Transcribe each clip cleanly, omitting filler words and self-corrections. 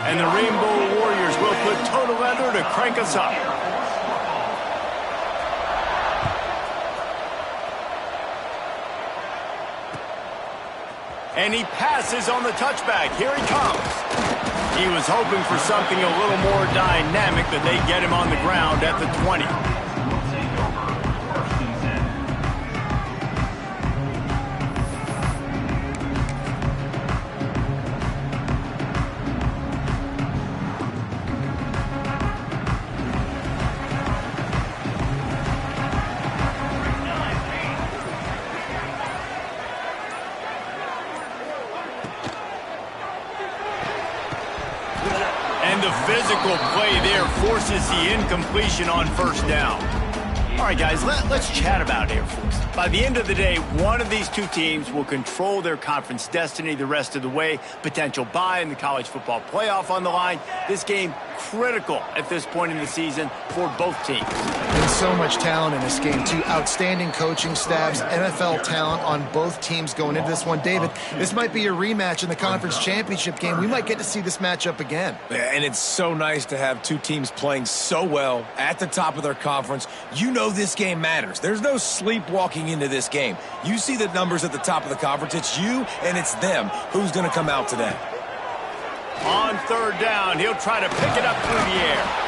And the Rainbow Warriors will put total leather to crank us up. And he passes on the touchback. Here he comes. He was hoping for something a little more dynamic, that they get him on the ground at the 20. And the physical play there forces the incompletion on first down. All right, guys, let's chat about Air Force. By the end of the day, one of these two teams will control their conference destiny the rest of the way. Potential bye in the college football playoff on the line. This game critical at this point in the season for both teams. And so much talent in this game, too. Outstanding coaching staffs, NFL talent on both teams going into this one. David, this might be a rematch in the conference championship game. We might get to see this matchup again. And it's so nice to have two teams playing so well at the top of their conference. You know this game matters. There's no sleepwalking into this game. You see the numbers at the top of the conference. It's you and it's them. Who's going to come out today? On third down, he'll try to pick it up through the air.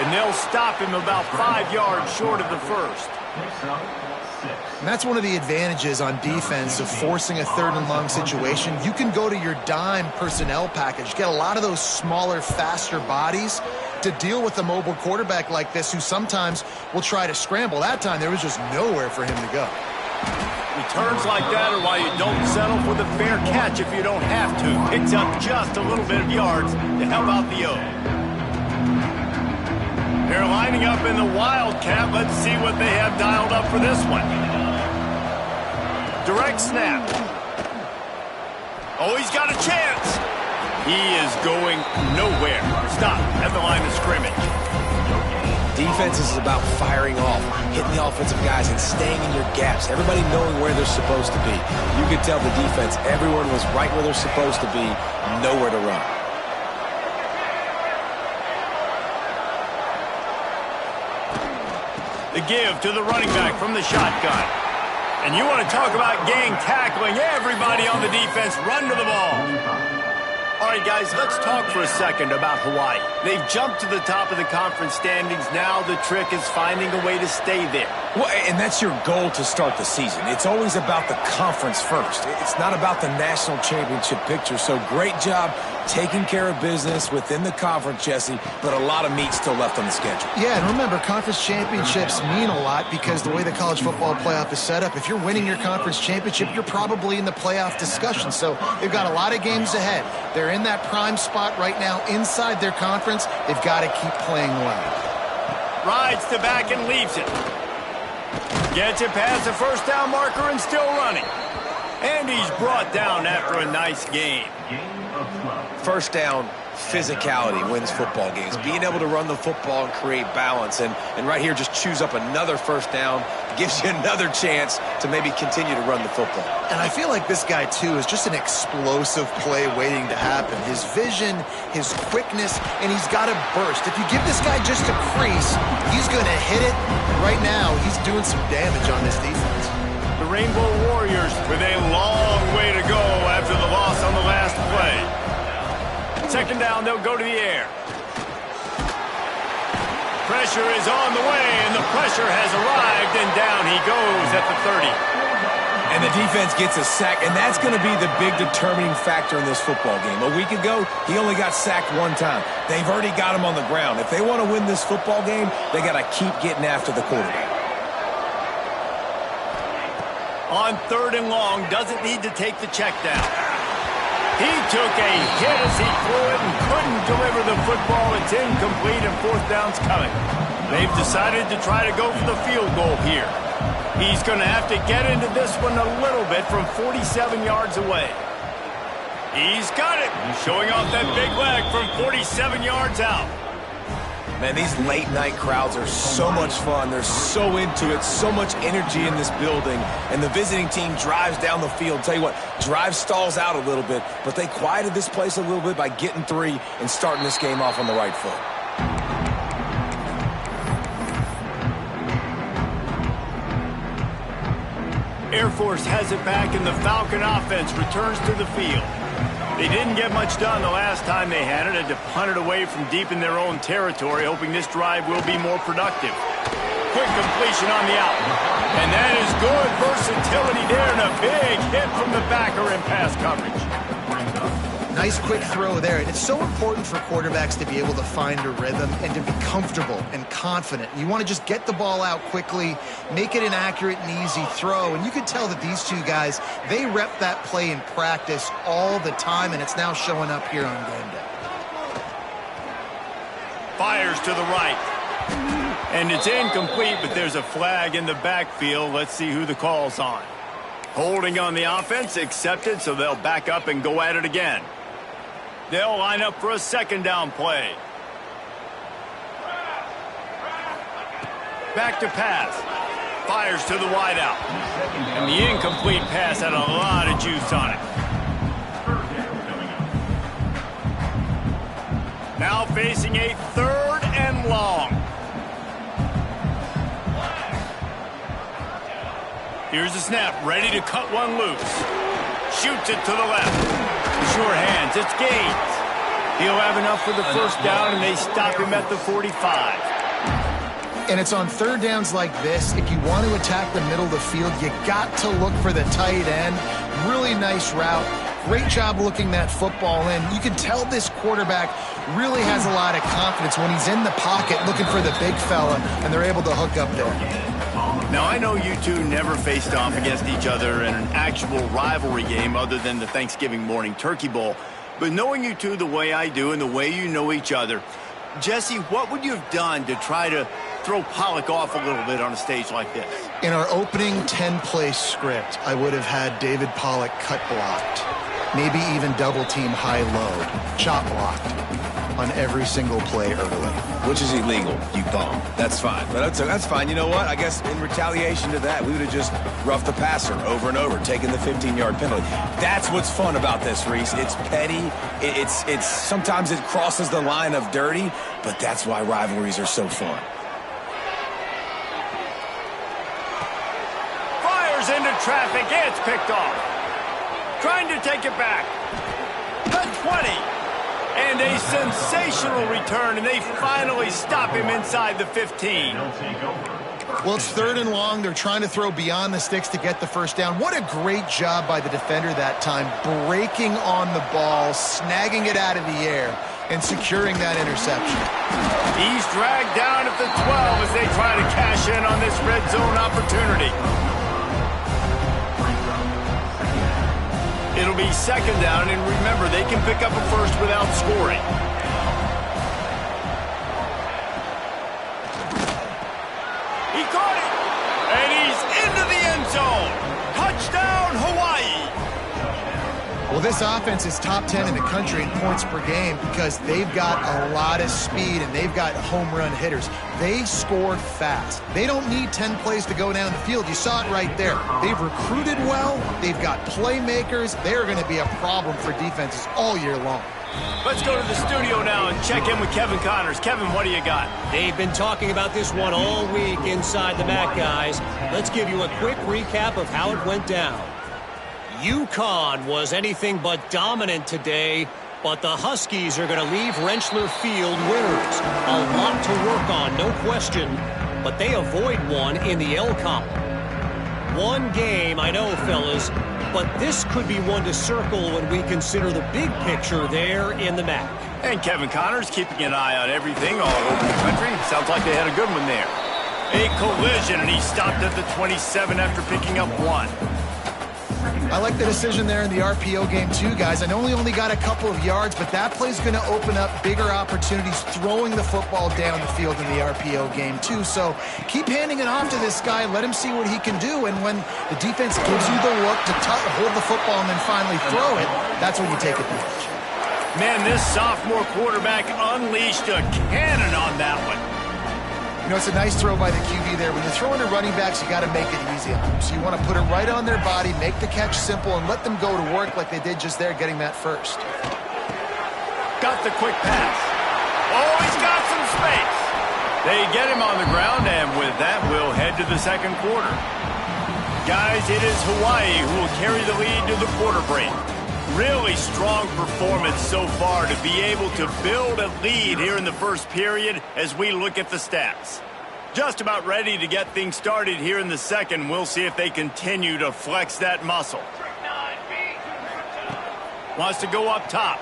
And they'll stop him about 5 yards short of the first. And that's one of the advantages on defense of forcing a third and long situation. You can go to your dime personnel package, get a lot of those smaller, faster bodies to deal with a mobile quarterback like this who sometimes will try to scramble. That time, there was just nowhere for him to go. Returns like that are why you don't settle for the fair catch if you don't have to. Picks up just a little bit of yards to help out the O. They're lining up in the Wildcat. Let's see what they have dialed up for this one. Direct snap. Oh, he's got a chance. He is going nowhere. Stop at the line of scrimmage. Defense is about firing off, hitting the offensive guys, and staying in your gaps. Everybody knowing where they're supposed to be. You could tell the defense, everyone was right where they're supposed to be, nowhere to run. The give to the running back from the shotgun. And you want to talk about gang tackling. Everybody on the defense run to the ball. All right, guys, let's talk for a second about Hawaii. They've jumped to the top of the conference standings. Now the trick is finding a way to stay there. Well, and that's your goal to start the season. It's always about the conference first. It's not about the national championship picture. So great job taking care of business within the conference, Jesse, but a lot of meat still left on the schedule. Yeah, and remember, conference championships mean a lot because the way the college football playoff is set up, if you're winning your conference championship, you're probably in the playoff discussion. So they've got a lot of games ahead. They're in that prime spot right now inside their conference. They've got to keep playing well. Rides to back and leaves it. Gets it past the first down marker and still running. And he's brought down after a nice gain. First down, physicality wins football games. Being able to run the football and create balance. And right here, just choose up another first down. Gives you another chance to maybe continue to run the football. And I feel like this guy, too, is just an explosive play waiting to happen. His vision, his quickness, and he's got a burst. If you give this guy just a crease, he's going to hit it. Right now, he's doing some damage on this defense. The Rainbow Warriors with a long way to go after the loss on the last play. Second down, they'll go to the air. Pressure is on the way, and the pressure has arrived, and down he goes at the 30. And the defense gets a sack, and that's going to be the big determining factor in this football game. A week ago, he only got sacked one time. They've already got him on the ground. If they want to win this football game, they got to keep getting after the quarterback. On third and long, doesn't need to take the check down. He took a hit as he threw it and couldn't deliver the football. It's incomplete and fourth down's coming. They've decided to try to go for the field goal here. He's going to have to get into this one a little bit from 47 yards away. He's got it, showing off that big leg from 47 yards out. Man, these late-night crowds are so much fun. They're so into it, so much energy in this building. And the visiting team drives down the field. Tell you what, drive stalls out a little bit, but they quieted this place a little bit by getting 3 and starting this game off on the right foot. Air Force has it back, and the Falcon offense returns to the field. They didn't get much done the last time they had it. Had to punt it away from deep in their own territory, hoping this drive will be more productive. Quick completion on the out. And that is good versatility there, and a big hit from the backer in pass coverage. Nice quick throw there. And it's so important for quarterbacks to be able to find a rhythm and to be comfortable and confident. You want to just get the ball out quickly, make it an accurate and easy throw. And you can tell that these two guys, they rep that play in practice all the time, and it's now showing up here on game day. Fires to the right. And it's incomplete, but there's a flag in the backfield. Let's see who the call's on. Holding on the offense, accepted, so they'll back up and go at it again. They'll line up for a second down play. Back to pass. Fires to the wideout. And the incomplete pass had a lot of juice on it. Now facing a 3rd and long. Here's the snap, ready to cut one loose. Shoots it to the left. Sure hands, it's Gaines. He'll have enough for the first down, and they stop him at the 45. And it's on 3rd downs like this. If you want to attack the middle of the field, you got to look for the tight end. Really nice route. Great job looking that football in. You can tell this quarterback really has a lot of confidence when he's in the pocket looking for the big fella, and they're able to hook up there. Now, I know you two never faced off against each other in an actual rivalry game other than the Thanksgiving morning Turkey Bowl. But knowing you two the way I do and the way you know each other, Jesse, what would you have done to try to throw Pollock off a little bit on a stage like this? In our opening 10-play script, I would have had David Pollock cut blocked, maybe even double-team high-low, chop blocked on every single play early. Which is illegal, you bum. That's fine. But that's fine. You know what? I guess in retaliation to that, we would have just roughed the passer over and over, taking the 15-yard penalty. That's what's fun about this, Reese. It's petty. It's sometimes it crosses the line of dirty, but that's why rivalries are so fun. Fires into traffic. It's picked off. Trying to take it back. The 20. And a sensational return, and they finally stop him inside the 15. Well, it's 3rd and long. They're trying to throw beyond the sticks to get the first down. What a great job by the defender that time, breaking on the ball, snagging it out of the air, and securing that interception. He's dragged down at the 12 as they try to cash in on this red zone opportunity. It'll be 2nd down, and remember, they can pick up a first without scoring. He caught it, and he's into the end zone. Touchdown, Hawaii. Well, this offense is top 10 in the country in points per game because they've got a lot of speed and they've got home run hitters. They score fast. They don't need 10 plays to go down the field. You saw it right there. They've recruited well. They've got playmakers. They're going to be a problem for defenses all year long. Let's go to the studio now and check in with Kevin Connors. Kevin, what do you got? They've been talking about this one all week inside the MAC, guys. Let's give you a quick recap of how it went down. UConn was anything but dominant today, but the Huskies are going to leave Rentschler Field winners. A lot to work on, no question, but they avoid one in the L column. One game, I know, fellas, but this could be one to circle when we consider the big picture there in the MAC. And Kevin Connors keeping an eye on everything all over the country. Sounds like they had a good one there. A collision, and he stopped at the 27 after picking up 1. I like the decision there in the RPO game too, guys. I know he only got a couple of yards, but that play's going to open up bigger opportunities throwing the football down the field in the RPO game too. So keep handing it off to this guy. Let him see what he can do. And when the defense gives you the look to hold the football and then finally throw it, that's when you take advantage. Man, this sophomore quarterback unleashed a cannon on that one. You know, it's a nice throw by the QB there. When you're throwing to running backs, you got to make it easy on them. So you want to put it right on their body, make the catch simple, and let them go to work like they did just there, getting that first. Got the quick pass. Oh, he's got some space. They get him on the ground, and with that, we'll head to the second quarter. Guys, it is Hawaii who will carry the lead to the quarter break. Really strong performance so far to be able to build a lead here in the first period as we look at the stats. Just about ready to get things started here in the second. We'll see if they continue to flex that muscle. Wants to go up top.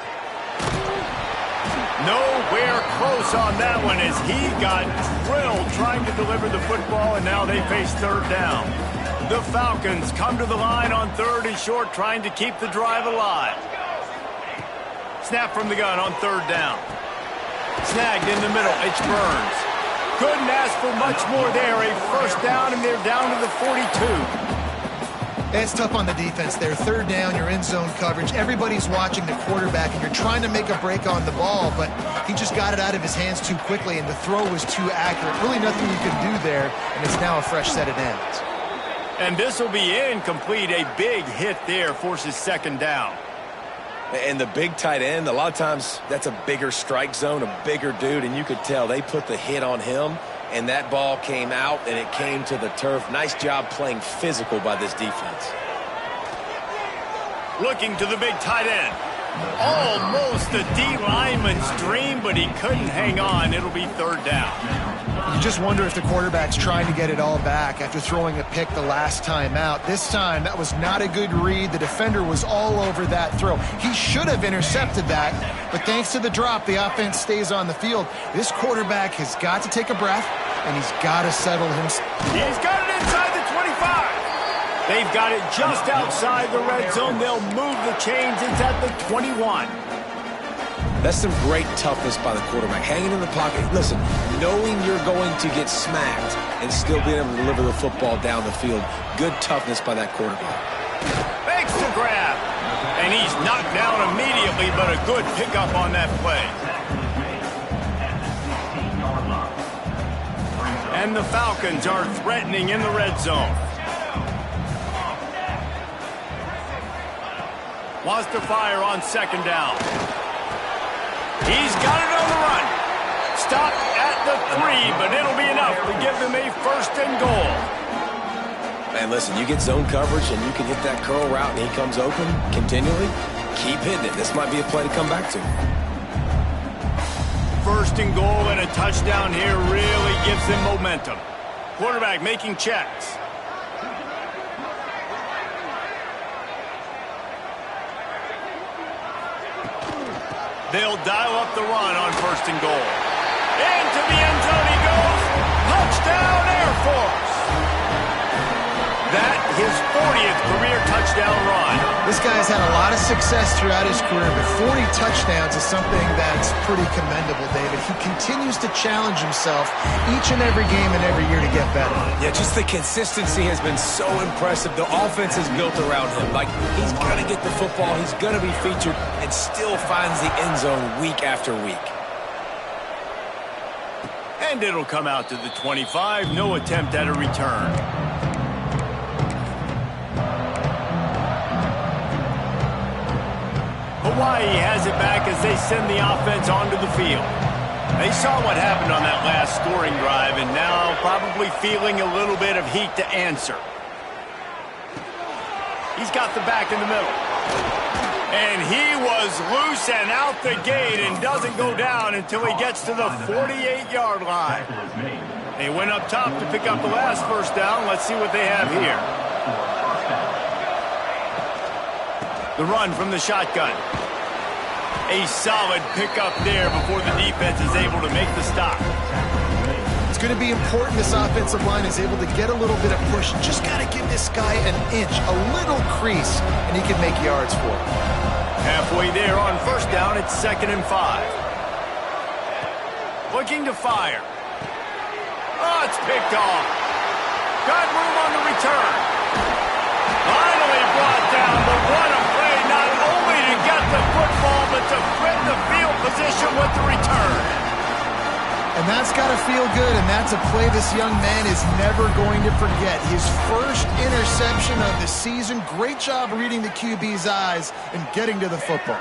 Nowhere close on that one as he got drilled trying to deliver the football, and now they face third down. The Falcons come to the line on third and short, trying to keep the drive alive. Snap from the gun on third down. Snagged in the middle. It's Burns. Couldn't ask for much more there. A first down, and they're down to the 42. It's tough on the defense there. Third down, you're in zone coverage. Everybody's watching the quarterback, and you're trying to make a break on the ball, but he just got it out of his hands too quickly, and the throw was too accurate. Really nothing you can do there, and it's now a fresh set of downs. And this will be incomplete. A big hit there forces second down. And the big tight end, a lot of times that's a bigger strike zone, a bigger dude, and you could tell they put the hit on him, and that ball came out, and it came to the turf. Nice job playing physical by this defense. Looking to the big tight end. Almost the D lineman's dream, but he couldn't hang on. It'll be third down. You just wonder if the quarterback's trying to get it all back after throwing a pick the last time out. This time, that was not a good read. The defender was all over that throw. He should have intercepted that, but thanks to the drop, the offense stays on the field. This quarterback has got to take a breath, and he's got to settle himself. He's got it inside the 25. They've got it just outside the red zone. They'll move the chains. It's at the 21. That's some great toughness by the quarterback. Hanging in the pocket. Listen, knowing you're going to get smacked and still being able to deliver the football down the field. Good toughness by that quarterback. Makes the grab. And he's knocked down immediately, but a good pickup on that play. And the Falcons are threatening in the red zone. Wants to fire on second down. He's got it on the run. Stop at the 3, but it'll be enough to give them a first and goal. Man, listen, you get zone coverage and you can hit that curl route and he comes open continually. Keep hitting it. This might be a play to come back to. First and goal and a touchdown here really gives them momentum. Quarterback making checks. They'll dial up the run on first and goal. Into the end zone he goes. Touchdown, Air Force. That his 40th career touchdown run. This guy's had a lot of success throughout his career, but 40 touchdowns is something that's pretty commendable, David. He continues to challenge himself each and every game and every year to get better. Yeah, just the consistency has been so impressive. The offense is built around him. Like, he's going to get the football, he's going to be featured, and still finds the end zone week after week. And it'll come out to the 25. No attempt at a return. Hawaii has it back as they send the offense onto the field. They saw what happened on that last scoring drive and now probably feeling a little bit of heat to answer. He's got the back in the middle. And he was loose and out the gate and doesn't go down until he gets to the 48-yard line. They went up top to pick up the last first down. Let's see what they have here. The run from the shotgun. A solid pickup there before the defense is able to make the stop. It's going to be important this offensive line is able to get a little bit of push. Just got to give this guy an inch, a little crease, and he can make yards for it. Halfway there on first down, it's 2nd and 5. Looking to fire. Oh, it's picked off. Got room on the return. Finally brought down, but what a play, not only to get the football, but to threaten the efficient with the return. And that's got to feel good, and that's a play this young man is never going to forget. His first interception of the season. Great job reading the QB's eyes and getting to the football.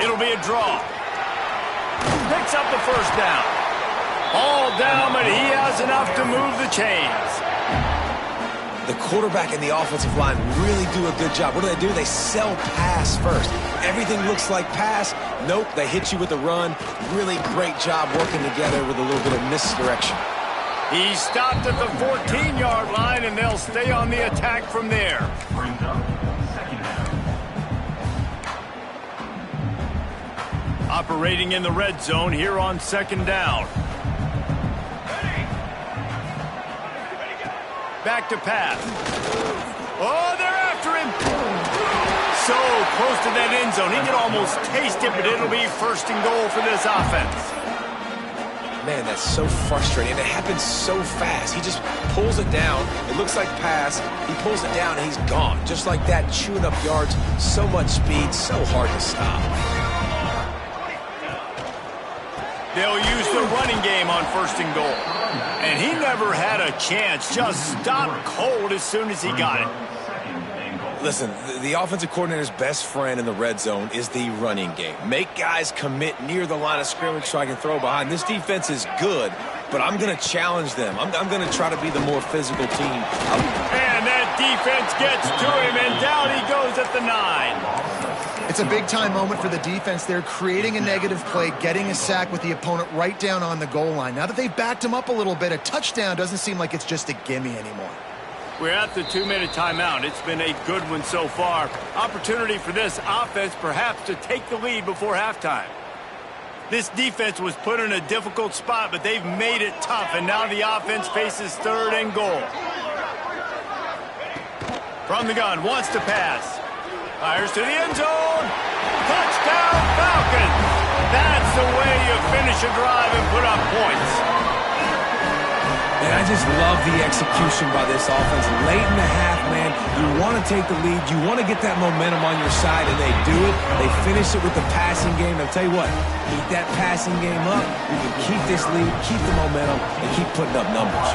It'll be a draw. Picks up the first down. All down, but he has enough to move the chains. The quarterback and the offensive line really do a good job. What do? They sell pass first. Everything looks like pass. Nope, they hit you with a run. Really great job working together with a little bit of misdirection. He stopped at the 14-yard line, and they'll stay on the attack from there. Operating in the red zone here on second down. Back to pass. Oh, they're after him. So close to that end zone. He can almost taste it, but it'll be first and goal for this offense. Man, that's so frustrating. And it happens so fast. He just pulls it down. It looks like pass. He pulls it down, and he's gone. Just like that, chewing up yards. So much speed, so hard to stop. They'll use the running game on first and goal. And he never had a chance. Just stopped cold as soon as he got it. Listen, the offensive coordinator's best friend in the red zone is the running game. Make guys commit near the line of scrimmage so I can throw behind. This defense is good, but I'm going to challenge them. I'm going to try to be the more physical team. And that defense gets to him, and down he goes at the 9. It's a big-time moment for the defense. They're creating a negative play, getting a sack with the opponent right down on the goal line. Now that they've backed him up a little bit, a touchdown doesn't seem like it's just a gimme anymore. We're at the 2-minute timeout. It's been a good one so far. Opportunity for this offense perhaps to take the lead before halftime. This defense was put in a difficult spot, but they've made it tough, and now the offense faces third and goal. From the gun, wants to pass. Fires to the end zone. Touchdown, Falcons. That's the way you finish a drive and put up points. And I just love the execution by this offense. Late in the half, man, you want to take the lead. You want to get that momentum on your side, and they do it. They finish it with the passing game. I'll tell you what, keep that passing game up. You can keep this lead, keep the momentum, and keep putting up numbers.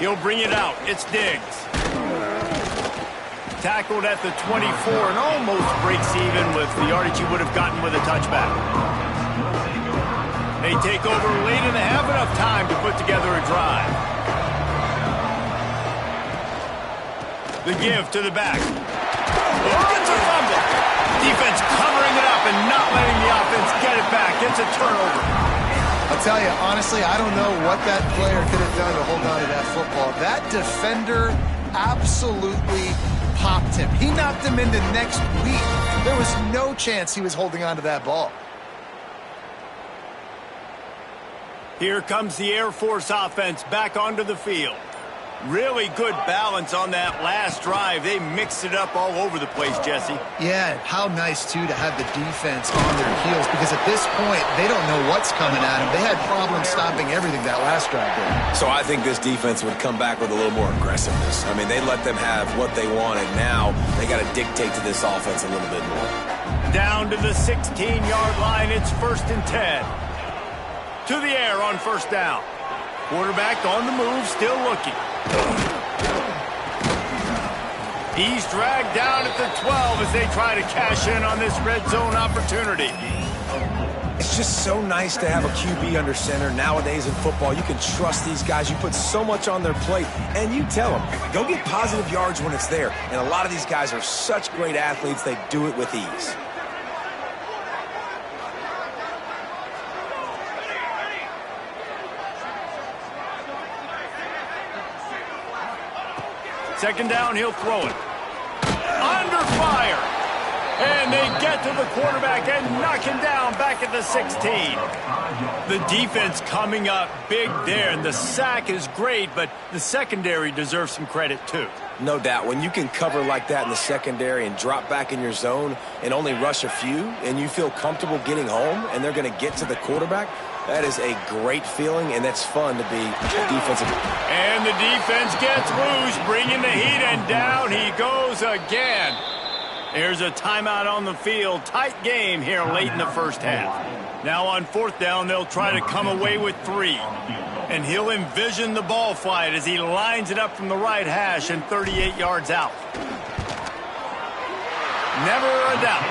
He'll bring it out. It's Diggs. Tackled at the 24 and almost breaks even with the yardage he would have gotten with a touchback. They take over late and they have enough time to put together a drive. The give to the back. Oh, it's a fumble. Defense covering it up and not letting the offense get it back. It's a turnover. I'll tell you, honestly, I don't know what that player could have done to hold on to that football. That defender absolutely popped him. He knocked him into next week. There was no chance he was holding on to that ball. Here comes the Air Force offense back onto the field. Really good balance on that last drive. They mixed it up all over the place, Jesse. Yeah, how nice, too, to have the defense on their heels, because at this point, they don't know what's coming at them. They had problems stopping everything that last drive did. So I think this defense would come back with a little more aggressiveness. I mean, they let them have what they wanted. Now they got to dictate to this offense a little bit more. Down to the 16-yard line. It's 1st and 10. To the air on first down. Quarterback on the move, still looking. He's dragged down at the 12 as they try to cash in on this red zone opportunity. It's just so nice to have a QB under center. Nowadays in football, you can trust these guys. You put so much on their plate, and you tell them, go get positive yards when it's there. And a lot of these guys are such great athletes, they do it with ease. Second down, he'll throw it. Under fire. And they get to the quarterback and knock him down back at the 16. The defense coming up big there, and the sack is great, but the secondary deserves some credit too. No doubt. When you can cover like that in the secondary and drop back in your zone and only rush a few, and you feel comfortable getting home, and they're going to get to the quarterback, that is a great feeling, and that's fun to be defensive. And the defense gets loose, bringing the heat, and down he goes again. There's a timeout on the field. Tight game here late in the first half. Now on fourth down, they'll try to come away with 3. And he'll envision the ball flight as he lines it up from the right hash and 38 yards out. Never a doubt.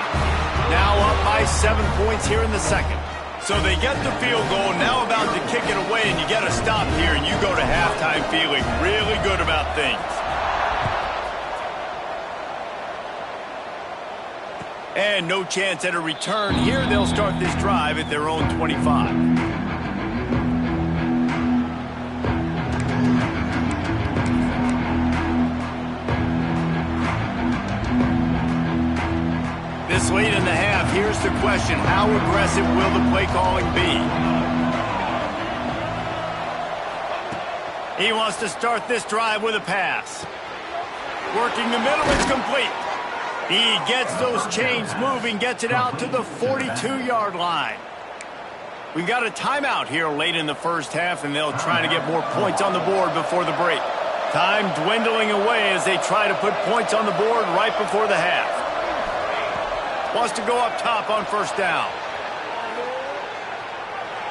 Now up by 7 points here in the second. So they get the field goal, now about to kick it away, and you get a stop here, and you go to halftime feeling really good about things. And no chance at a return here. They'll start this drive at their own 25. This late in the half, here's the question. How aggressive will the play calling be? He wants to start this drive with a pass. Working the middle, it's complete. He gets those chains moving, gets it out to the 42-yard line. We've got a timeout here late in the first half, and they'll try to get more points on the board before the break. Time dwindling away as they try to put points on the board right before the half. Wants to go up top on first down.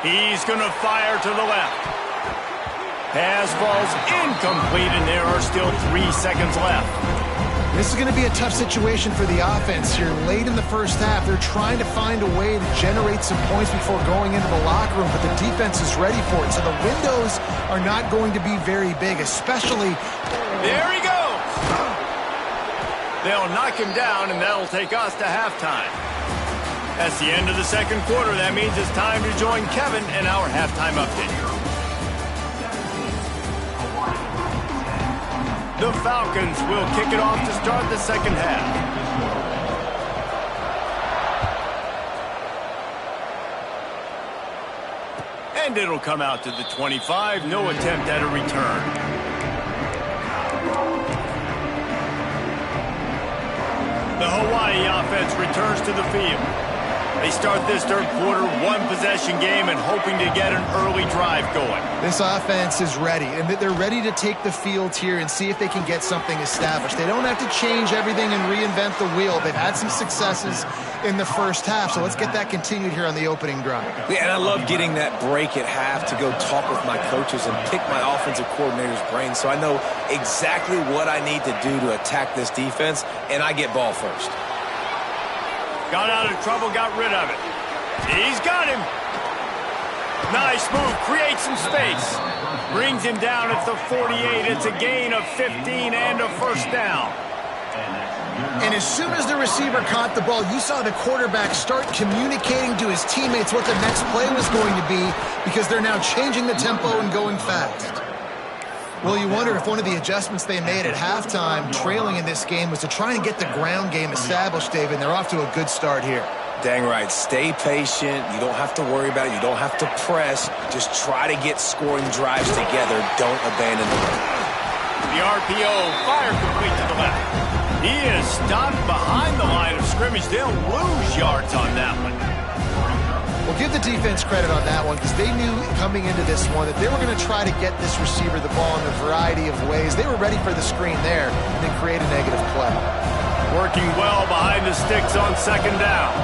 He's going to fire to the left. Pass falls incomplete, and there are still 3 seconds left. This is going to be a tough situation for the offense here. Late in the first half, they're trying to find a way to generate some points before going into the locker room, but the defense is ready for it. So the windows are not going to be very big, especially... There he goes! They'll knock him down, and that'll take us to halftime. That's the end of the second quarter. That means it's time to join Kevin in our halftime update. The Falcons will kick it off to start the second half. And it'll come out to the 25. No attempt at a return. The Hawaii offense returns to the field. They start this third quarter, one-possession game, and hoping to get an early drive going. This offense is ready, and they're ready to take the field here and see if they can get something established. They don't have to change everything and reinvent the wheel. They've had some successes in the first half, so let's get that continued here on the opening drive. Yeah, and I love getting that break at half to go talk with my coaches and pick my offensive coordinator's brain so I know exactly what I need to do to attack this defense, and I get ball first. Got out of trouble, got rid of it. He's got him. Nice move, creates some space. Brings him down at the 48. It's a gain of 15 and a first down. And as soon as the receiver caught the ball, you saw the quarterback start communicating to his teammates what the next play was going to be because they're now changing the tempo and going fast. Well, you wonder if one of the adjustments they made at halftime, trailing in this game, was to try and get the ground game established, David, and they're off to a good start here. Dang right. Stay patient. You don't have to worry about it. You don't have to press. Just try to get scoring drives together. Don't abandon the run. The RPO, fire complete to the left. He is stopped behind the line of scrimmage. They'll lose yards on that one. Well, give the defense credit on that one because they knew coming into this one that they were going to try to get this receiver the ball in a variety of ways. They were ready for the screen there and then create a negative play. Working well behind the sticks on second down.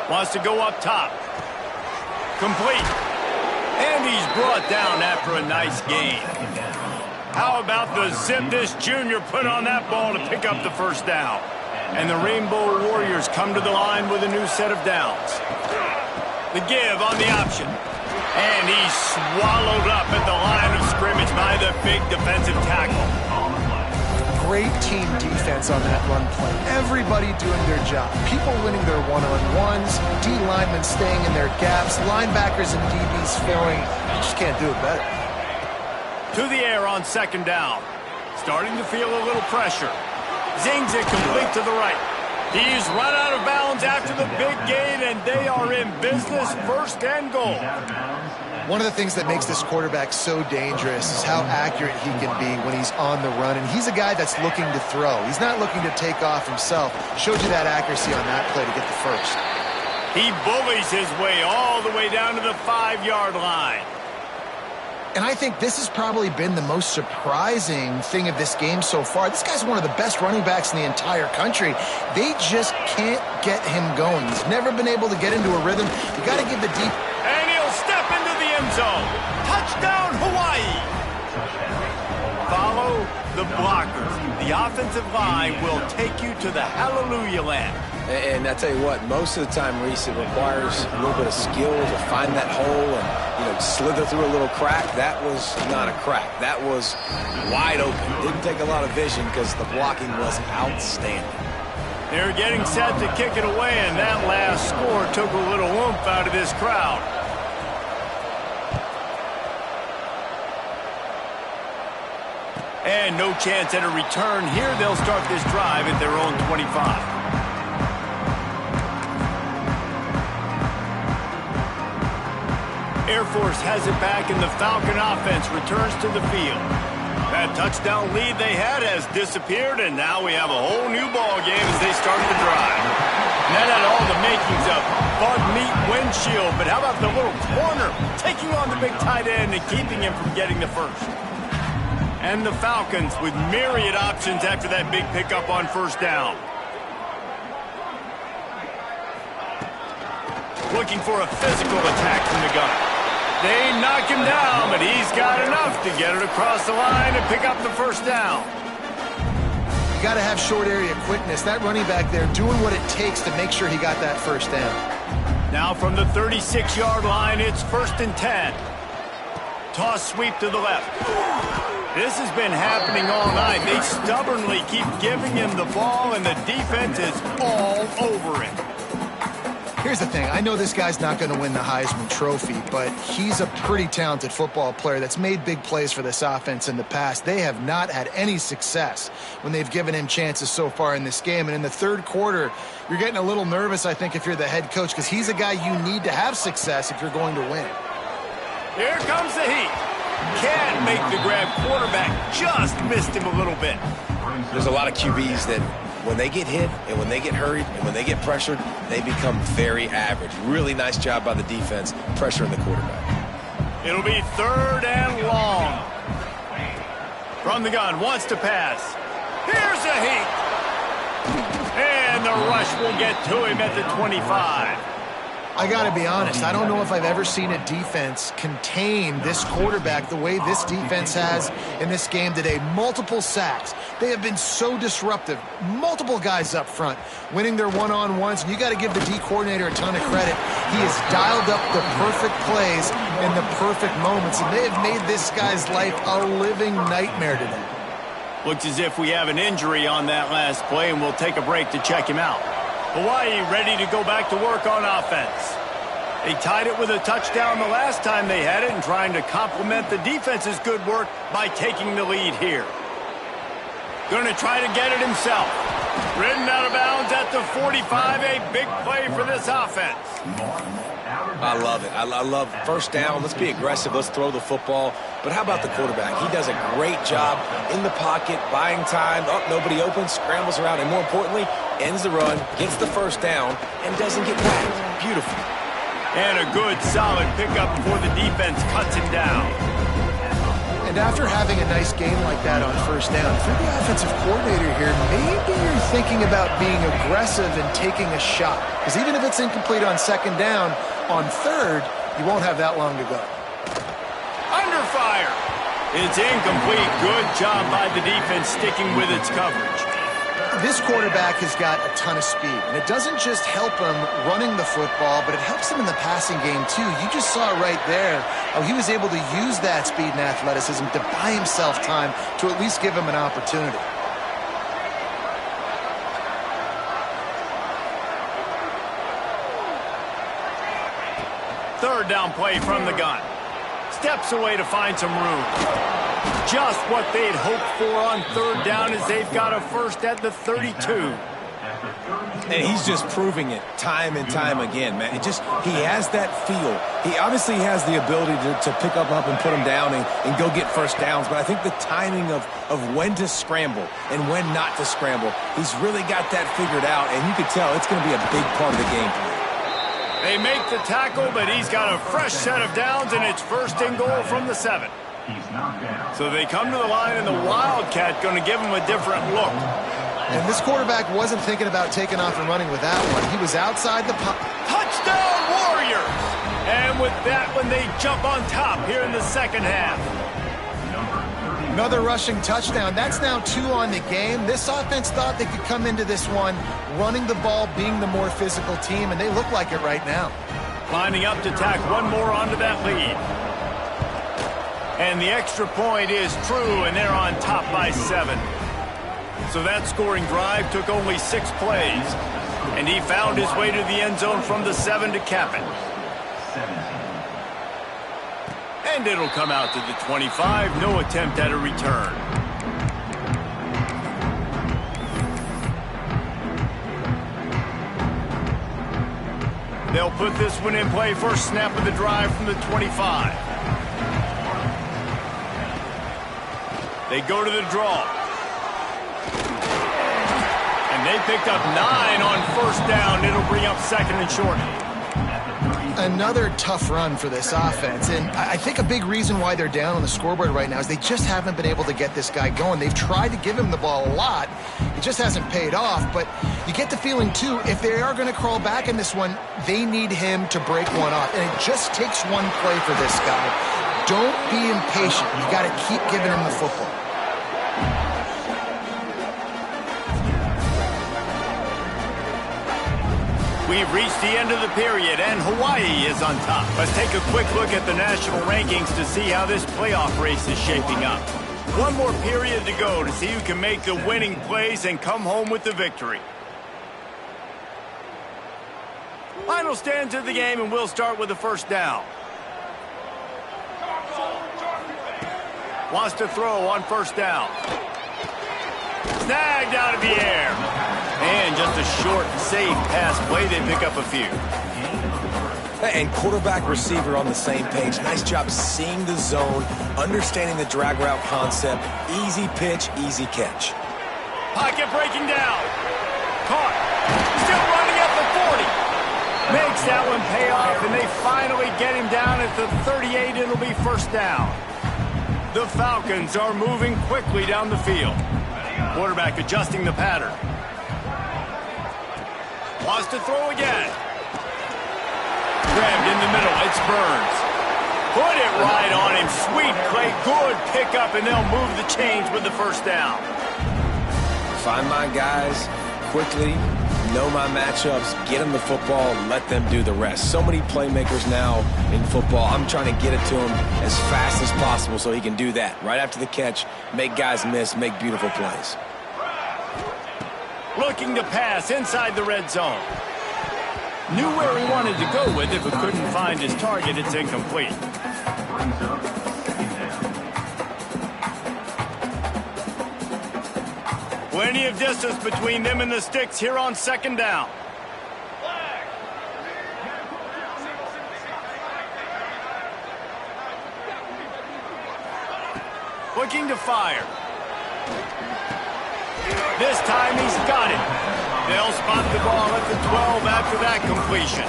Wants to go up top. Complete. And he's brought down after a nice gain. How about the zip this junior put on that ball to pick up the first down? And the Rainbow Warriors come to the line with a new set of downs. The give on the option. And he's swallowed up at the line of scrimmage by the big defensive tackle. Great team defense on that run play. Everybody doing their job. People winning their one-on-ones, D linemen staying in their gaps, linebackers and DBs filling. You just can't do it better. to the air on second down. Starting to feel a little pressure. Zings it complete to the right. He's run out of bounds after the big gain, and they are in business, first and goal. One of the things that makes this quarterback so dangerous is how accurate he can be when he's on the run. And he's a guy that's looking to throw. He's not looking to take off himself. Showed you that accuracy on that play to get the first. He bullies his way all the way down to the 5-yard line. And I think this has probably been the most surprising thing of this game so far. This guy's one of the best running backs in the entire country. They just can't get him going. He's never been able to get into a rhythm. You got to give the deep. And he'll step into the end zone. Touchdown, Hawaii. Follow the blockers. The offensive line will take you to the hallelujah land. And I tell you what, most of the time, Reese, it requires a little bit of skill to find that hole and, slither through a little crack. That was not a crack. That was wide open. Didn't take a lot of vision because the blocking was outstanding. They're getting set to kick it away, and that last score took a little oomph out of this crowd. And no chance at a return here. They'll start this drive at their own 25. Air Force has it back, and the Falcon offense returns to the field. That touchdown lead they had has disappeared, and now we have a whole new ball game as they start the drive. And that had all the makings of bug meat windshield, but how about the little corner taking on the big tight end and keeping him from getting the first? And the Falcons with myriad options after that big pickup on first down. Looking for a physical attack from the gun. They knock him down, but he's got enough to get it across the line and pick up the first down. You got to have short area quickness. That running back there doing what it takes to make sure he got that first down. Now from the 36-yard line, it's 1st and 10. Toss sweep to the left. This has been happening all night. They stubbornly keep giving him the ball, and the defense is all over it. Here's the thing. I know this guy's not going to win the Heisman Trophy, but he's a pretty talented football player that's made big plays for this offense in the past. They have not had any success when they've given him chances so far in this game. And in the third quarter, you're getting a little nervous, I think, if you're the head coach, because he's a guy you need to have success if you're going to win. Here comes the heat. Can't make the grab. Quarterback just missed him a little bit. There's a lot of QBs that when they get hit and when they get hurried and when they get pressured, they become very average. Really nice job by the defense pressuring the quarterback. It'll be 3rd and long. From the gun, wants to pass. Here's a heat. And the rush will get to him at the 25. I got to be honest, I don't know if I've ever seen a defense contain this quarterback the way this defense has in this game today. Multiple sacks. They have been so disruptive. Multiple guys up front winning their one-on-ones, and you got to give the D coordinator a ton of credit. He has dialed up the perfect plays in the perfect moments, and they have made this guy's life a living nightmare today. Looks as if we have an injury on that last play, and we'll take a break to check him out. Hawaii ready to go back to work on offense. They tied it with a touchdown the last time they had it and trying to complement the defense's good work by taking the lead here. Going to try to get it himself. Ridden out of bounds at the 45. A big play for this offense. I love it. I love first down. Let's be aggressive. Let's throw the football. But how about the quarterback? He does a great job in the pocket, buying time. Oh, nobody open, scrambles around, and more importantly, ends the run, gets the first down, and doesn't get whacked. Beautiful. And a good, solid pickup before the defense cuts him down. And after having a nice game like that on first down, if you're the offensive coordinator here, maybe you're thinking about being aggressive and taking a shot. Because even if it's incomplete on second down, on third, you won't have that long to go. Under fire. It's incomplete. Good job by the defense sticking with its coverage. This quarterback has got a ton of speed, and it doesn't just help him running the football, but it helps him in the passing game too. You just saw right there how he was able to use that speed and athleticism to buy himself time to at least give him an opportunity. Third down play from the gun. Steps away to find some room. Just what they'd hoped for on third down as they've got a first at the 32. And he's just proving it time and time again, man. He has that feel. He obviously has the ability to pick up and put him down and go get first downs. But I think the timing of when to scramble and when not to scramble, he's really got that figured out. And you can tell it's going to be a big part of the game plan. They make the tackle, but he's got a fresh set of downs, and it's first and goal from the 7. So they come to the line, and the Wildcat going to give him a different look. And this quarterback wasn't thinking about taking off and running with that one. He was outside the pocket. Touchdown, Warriors! And with that one, they jump on top here in the second half. Another rushing touchdown. That's now 2 on the game. This offense thought they could come into this one running the ball, being the more physical team, and they look like it right now. Lining up to tack one more onto that lead. And the extra point is true, and they're on top by 7. So that scoring drive took only 6 plays. And he found his way to the end zone from the 7 to cap it. And it'll come out to the 25. No attempt at a return. They'll put this one in play. First snap of the drive from the 25. They go to the draw. And they picked up 9 on first down. It'll bring up second and short. Another tough run for this offense, and I think a big reason why they're down on the scoreboard right now is they just haven't been able to get this guy going. They've tried to give him the ball a lot. It just hasn't paid off, but you get the feeling, too, if they are going to crawl back in this one, they need him to break one off, and it just takes one play for this guy. Don't be impatient. You got to keep giving him the football. We've reached the end of the period, and Hawaii is on top. Let's take a quick look at the national rankings to see how this playoff race is shaping up. One more period to go to see who can make the winning plays and come home with the victory. Final stands of the game, and we'll start with the first down. Wants to throw on first down. Snagged out of the air. And just a short, safe pass play. They pick up a few. And quarterback receiver on the same page. Nice job seeing the zone, understanding the drag route concept. Easy pitch, easy catch. Pocket breaking down. Caught. Still running at the 40. Makes that one pay off, and they finally get him down at the 38. It'll be first down. The Falcons are moving quickly down the field. Quarterback adjusting the pattern. Wants to throw again. Grabbed in the middle. It's Burns. Put it right on him. Sweet play. Good pickup, and they'll move the chains with the first down. Find my guys quickly. Know my matchups. Get them the football. Let them do the rest. So many playmakers now in football. I'm trying to get it to him as fast as possible so he can do that. Right after the catch, make guys miss, make beautiful plays. Looking to pass inside the red zone. Knew where he wanted to go with it, but couldn't find his target. It's incomplete. Plenty of distance between them and the sticks here on second down. Looking to fire. This time he's got it. They'll spot the ball at the 12 after that completion.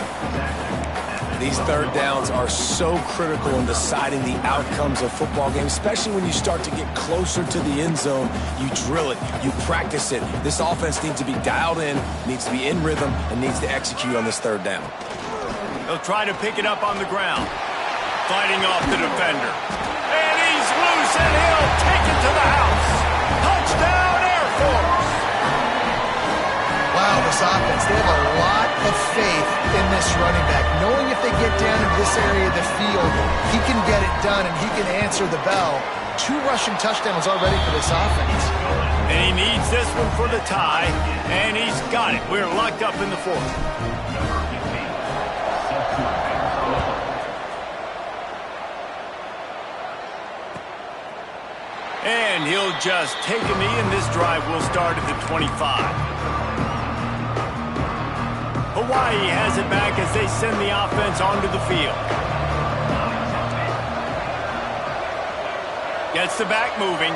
These third downs are so critical in deciding the outcomes of football games, especially when you start to get closer to the end zone. You drill it, you practice it. This offense needs to be dialed in, needs to be in rhythm, and needs to execute on this third down. They'll try to pick it up on the ground. Fighting off the defender. And he's loose, and he'll take it to the house. Touchdown, Air Force! Wow, this offense, they have a lot of faith in this running back. Knowing if they get down in this area of the field, he can get it done and he can answer the bell. 2 rushing touchdowns already for this offense. And he needs this one for the tie, and he's got it. We're locked up in the 4th. And he'll just take a knee, and this drive will start at the 25. Hawaii has it back as they send the offense onto the field. Gets the back moving.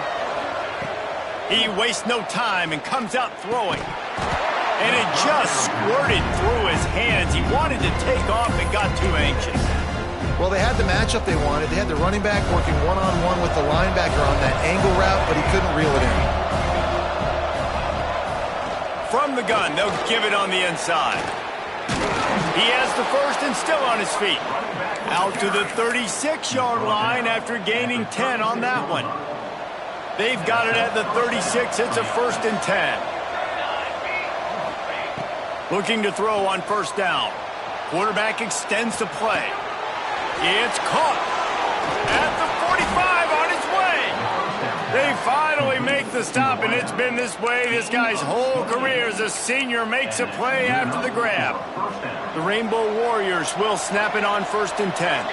He wastes no time and comes out throwing. And it just squirted through his hands. He wanted to take off and got too anxious. Well, they had the matchup they wanted. They had the running back working one-on-one with the linebacker on that angle route, but he couldn't reel it in. From the gun, they'll give it on the inside. He has the first and still on his feet. Out to the 36-yard line after gaining 10 on that one. They've got it at the 36. It's a 1st and 10. Looking to throw on 1st down. Quarterback extends the play. It's caught at the 45 on its way. They finally make the stop, and it's been this way this guy's whole career as a senior makes a play after the grab. The Rainbow Warriors will snap it on 1st and 10.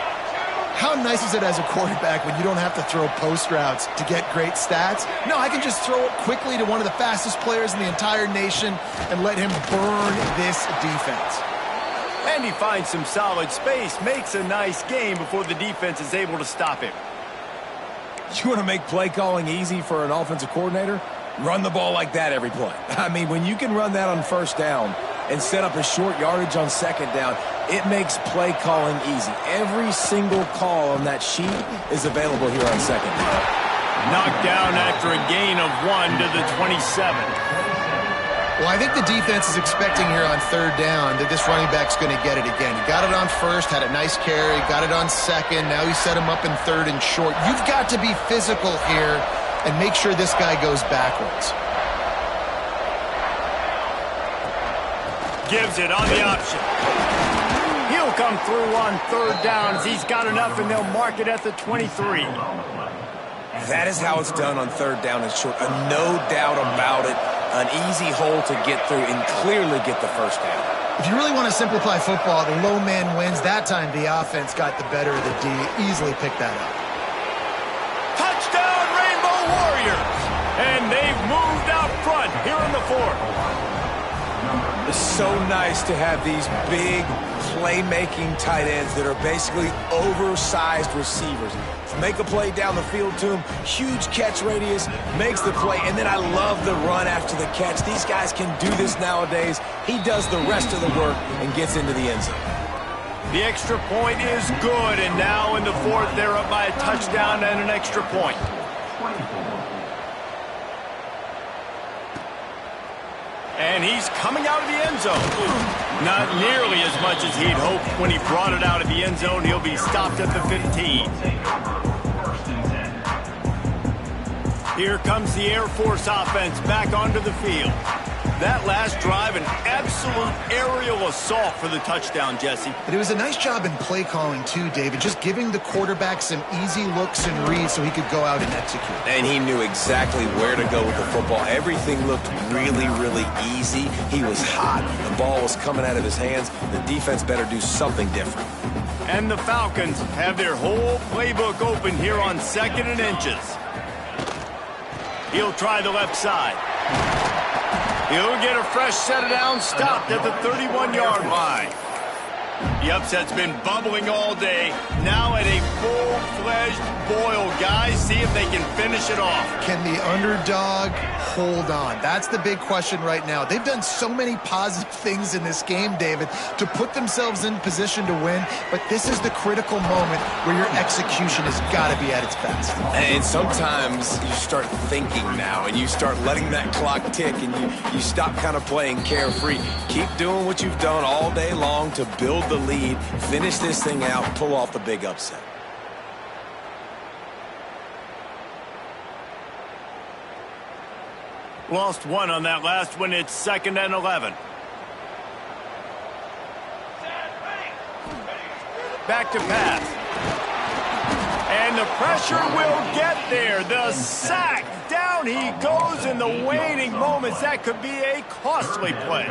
How nice is it as a quarterback when you don't have to throw post routes to get great stats? No, I can just throw it quickly to one of the fastest players in the entire nation and let him burn this defense. And he finds some solid space, makes a nice game before the defense is able to stop him. You want to make play calling easy for an offensive coordinator? Run the ball like that every play. I mean, when you can run that on 1st down and set up a short yardage on 2nd down, it makes play calling easy. Every single call on that sheet is available here on 2nd down. Knocked down after a gain of 1 to the 27. Well, I think the defense is expecting here on 3rd down that this running back's going to get it again. He got it on 1st, had a nice carry, got it on 2nd. Now he set him up in 3rd and short. You've got to be physical here and make sure this guy goes backwards. Gives it on the option. He'll come through on 3rd down as he's got enough, and they'll mark it at the 23. That is how it's done on 3rd down and short. No doubt about it. An easy hole to get through and clearly get the 1st down. If you really want to simplify football, the low man wins. That time the offense got the better of the D. Easily picked that up. Touchdown, Rainbow Warriors! And they've moved out front here in the 4th. It's so nice to have these big playmaking tight ends that are basically oversized receivers. Make a play down the field to him, huge catch radius, makes the play, and then I love the run after the catch. These guys can do this nowadays. He does the rest of the work and gets into the end zone. The extra point is good, and now in the 4th, they're up by a touchdown and an extra point. And he's coming out of the end zone. Not nearly as much as he'd hoped when he brought it out of the end zone. He'll be stopped at the 15. Here comes the Air Force offense back onto the field. That last drive, an absolute aerial assault for the touchdown, Jesse. But it was a nice job in play calling too, David, just giving the quarterback some easy looks and reads so he could go out and execute. And he knew exactly where to go with the football. Everything looked really, really easy. He was hot. The ball was coming out of his hands. The defense better do something different. And the Falcons have their whole playbook open here on 2nd and inches. He'll try the left side. He'll get a fresh set of downs, stopped at the 31-yard line. The upset's been bubbling all day. Now at a full-fledged boil. Guys, see if they can finish it off. Can the underdog hold on? That's the big question right now. They've done so many positive things in this game, David, to put themselves in position to win, but this is the critical moment where your execution has got to be at its best. And sometimes you start thinking now, and you start letting that clock tick, and you stop kind of playing carefree. Keep doing what you've done all day long to build the lead, finish this thing out, pull off the big upset. Lost one on that last one. It's 2nd and 11. Back to pass. And the pressure will get there. The sack. Down he goes in the waning moments. That could be a costly play.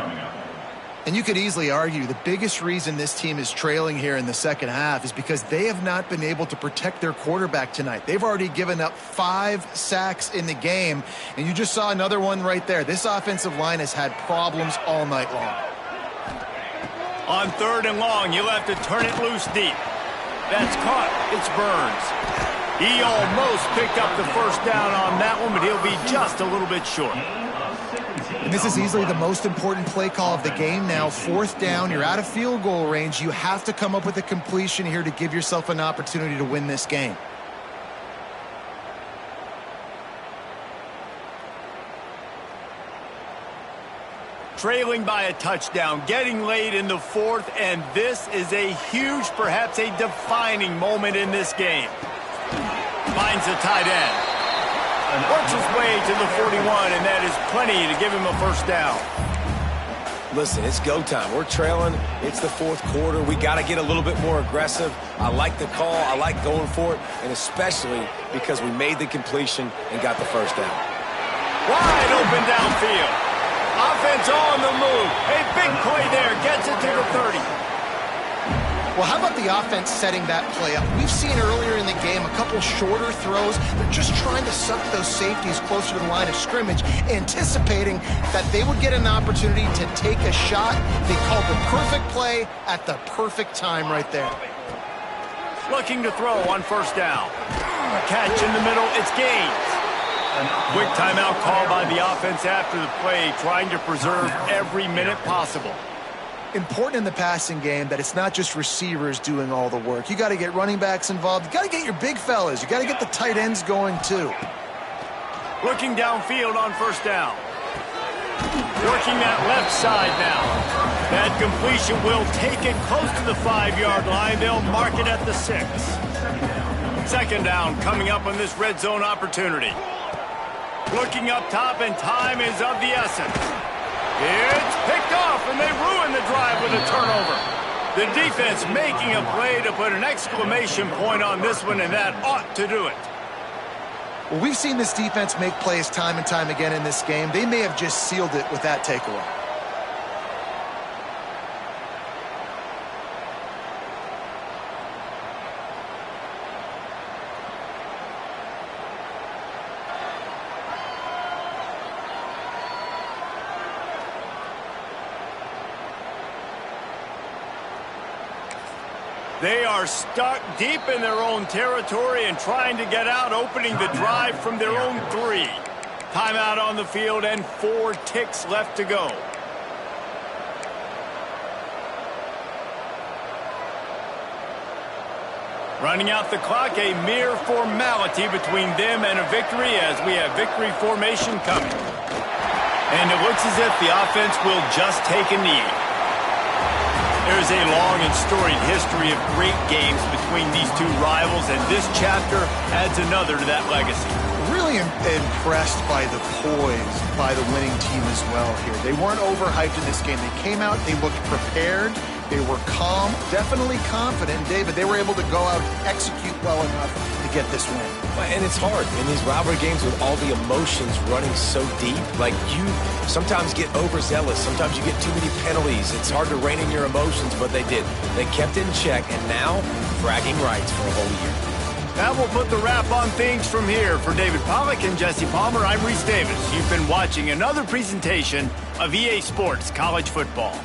And you could easily argue the biggest reason this team is trailing here in the second half is because they have not been able to protect their quarterback tonight. They've already given up 5 sacks in the game, and you just saw another one right there. This offensive line has had problems all night long. On 3rd and long, you'll have to turn it loose deep. That's caught. It's Burns. He almost picked up the first down on that one, but he'll be just a little bit short. And this is easily the most important play call of the game now. 4th down, you're out of field goal range. You have to come up with a completion here to give yourself an opportunity to win this game. Trailing by a touchdown, getting late in the 4th, and this is a huge, perhaps a defining moment in this game. Finds a tight end. Works his way to the 41, and that is plenty to give him a first down. Listen, it's go time. We're trailing. It's the 4th quarter. We got to get a little bit more aggressive. I like the call. I like going for it, and especially because we made the completion and got the first down. Wide open downfield. Offense on the move. A big play there. Gets it to the 30. Well, how about the offense setting that play up? We've seen earlier in the game a couple shorter throws. They're just trying to suck those safeties closer to the line of scrimmage, anticipating that they would get an opportunity to take a shot. They called the perfect play at the perfect time right there. Looking to throw on first down. Catch in the middle. It's Gaines. Quick timeout call by the offense after the play, trying to preserve every minute possible. Important in the passing game that it's not just receivers doing all the work. You got to get running backs involved. You got to get your big fellas. You got to get the tight ends going too. Looking downfield on first down. Working that left side now. That completion will take it close to the 5-yard line. They'll mark it at the 6. 2nd down coming up on this red zone opportunity. Looking up top, and time is of the essence. It's picked off, and they ruin the drive with a turnover. The defense making a play to put an exclamation point on this one, and that ought to do it. Well, we've seen this defense make plays time and time again in this game. They may have just sealed it with that takeaway. They are stuck deep in their own territory and trying to get out, opening the drive from their own 3. Timeout on the field and 4 ticks left to go. Running out the clock, a mere formality between them and a victory as we have victory formation coming. And it looks as if the offense will just take a knee. There's a long and storied history of great games between these two rivals, and this chapter adds another to that legacy. Really impressed by the poise by the winning team as well here. They weren't overhyped in this game. They came out, they looked prepared, they were calm, definitely confident. David, they were able to go out and execute well enough to get this win. And it's hard in these rivalry games with all the emotions running so deep. Like, you sometimes get overzealous. Sometimes you get too many penalties. It's hard to rein in your emotions, but they did. They kept it in check, and now bragging rights for a whole year. That will put the wrap on things from here. For David Pollack and Jesse Palmer, I'm Reese Davis. You've been watching another presentation of EA Sports College Football.